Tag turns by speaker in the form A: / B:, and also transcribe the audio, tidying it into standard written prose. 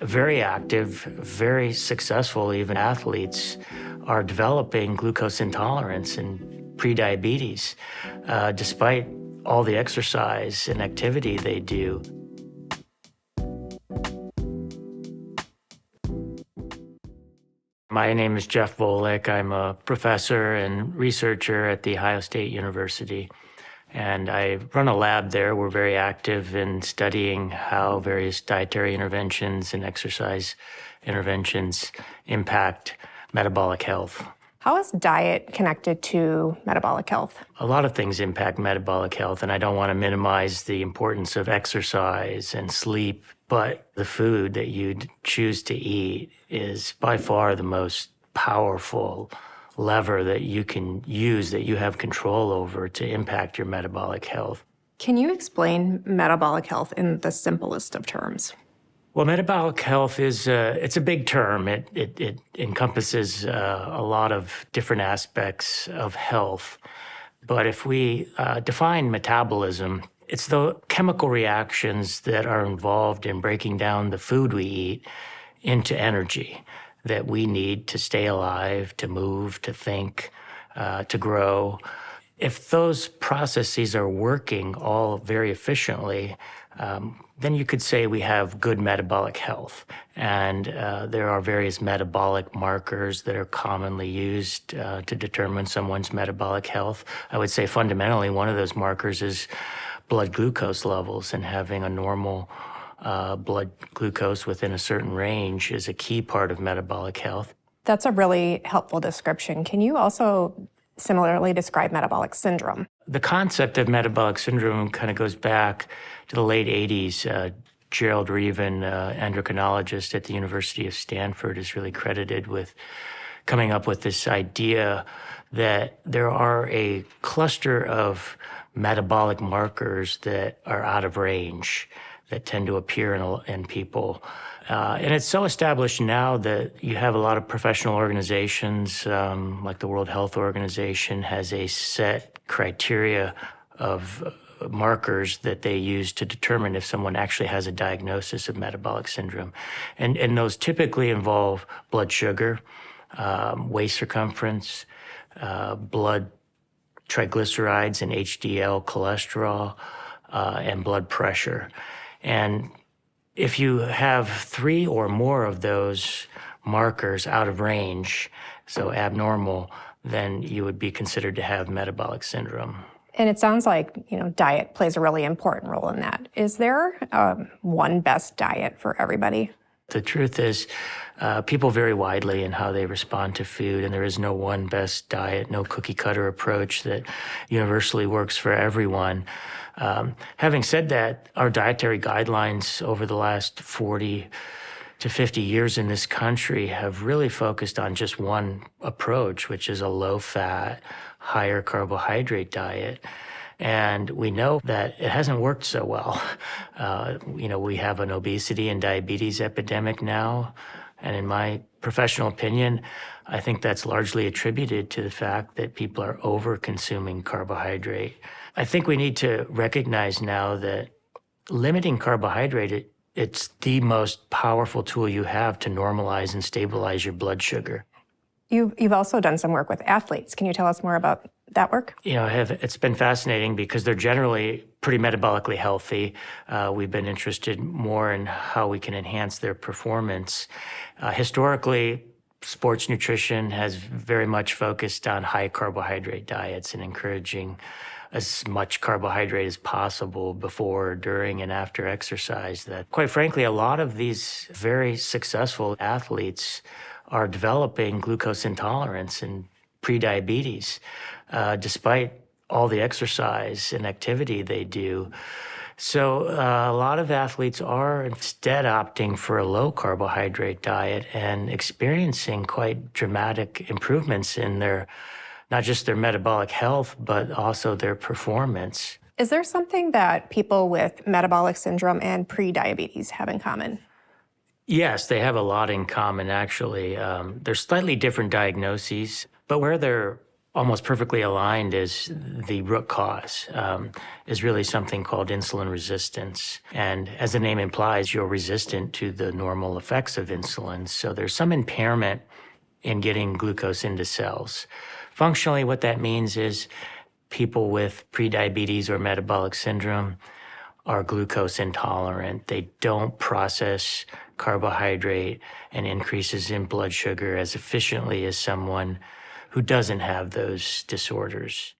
A: Very active, very successful, even athletes are developing glucose intolerance and prediabetes, despite all the exercise and activity they do. My name is Jeff Volek. I'm a professor and researcher at The Ohio State University, and I run a lab there. We're very active in studying how various dietary interventions and exercise interventions impact metabolic health.
B: How is diet connected to metabolic health?
A: A lot of things impact metabolic health, and I don't want to minimize the importance of exercise and sleep, but the food that you choose to eat is by far the most powerful lever that you can use, that you have control over to impact your metabolic health.
B: Can you explain metabolic health in the simplest of terms?
A: Well, metabolic health it's a big term. It encompasses a lot of different aspects of health. But if we define metabolism, it's the chemical reactions that are involved in breaking down the food we eat into energy that we need to stay alive, to move, to think, to grow. If those processes are working all very efficiently, then you could say we have good metabolic health. And there are various metabolic markers that are commonly used to determine someone's metabolic health. I would say fundamentally one of those markers is blood glucose levels, and having a normal blood glucose within a certain range is a key part of metabolic health.
B: That's a really helpful description. Can you also similarly describe metabolic syndrome?
A: The concept of metabolic syndrome kind of goes back to the late 80s. Gerald Reaven, endocrinologist at the University of Stanford, is really credited with coming up with this idea that there are a cluster of metabolic markers that are out of range that tend to appear in people. And it's so established now that you have a lot of professional organizations, like the World Health Organization has a set criteria of markers that they use to determine if someone actually has a diagnosis of metabolic syndrome. And those typically involve blood sugar, waist circumference, blood triglycerides and HDL cholesterol, and blood pressure. And if you have 3 or more of those markers out of range, so abnormal, then you would be considered to have metabolic syndrome.
B: And it sounds like, diet plays a really important role in that. Is there one best diet for everybody?
A: The truth is, people vary widely in how they respond to food, and there is no one best diet, no cookie-cutter approach that universally works for everyone. Having said that, our dietary guidelines over the last 40 to 50 years in this country have really focused on just one approach, which is a low-fat, higher carbohydrate diet. And we know that it hasn't worked so well. We have an obesity and diabetes epidemic now. And in my professional opinion, I think that's largely attributed to the fact that people are over-consuming carbohydrate. I think we need to recognize now that limiting carbohydrate, it's the most powerful tool you have to normalize and stabilize your blood sugar.
B: You've also done some work with athletes. Can you tell us more about that work?
A: It's been fascinating because they're generally pretty metabolically healthy. We've been interested more in how we can enhance their performance. Historically, sports nutrition has very much focused on high carbohydrate diets and encouraging as much carbohydrate as possible before, during, and after exercise. That, quite frankly, a lot of these very successful athletes are developing glucose intolerance and prediabetes, despite all the exercise and activity they do. So a lot of athletes are instead opting for a low carbohydrate diet and experiencing quite dramatic improvements in not just their metabolic health, but also their performance.
B: Is there something that people with metabolic syndrome and prediabetes have in common?
A: Yes, they have a lot in common, actually. They're slightly different diagnoses, but where they're almost perfectly aligned as the root cause is really something called insulin resistance. And as the name implies, you're resistant to the normal effects of insulin. So there's some impairment in getting glucose into cells. Functionally, what that means is people with prediabetes or metabolic syndrome are glucose intolerant. They don't process carbohydrate and increases in blood sugar as efficiently as someone who doesn't have those disorders.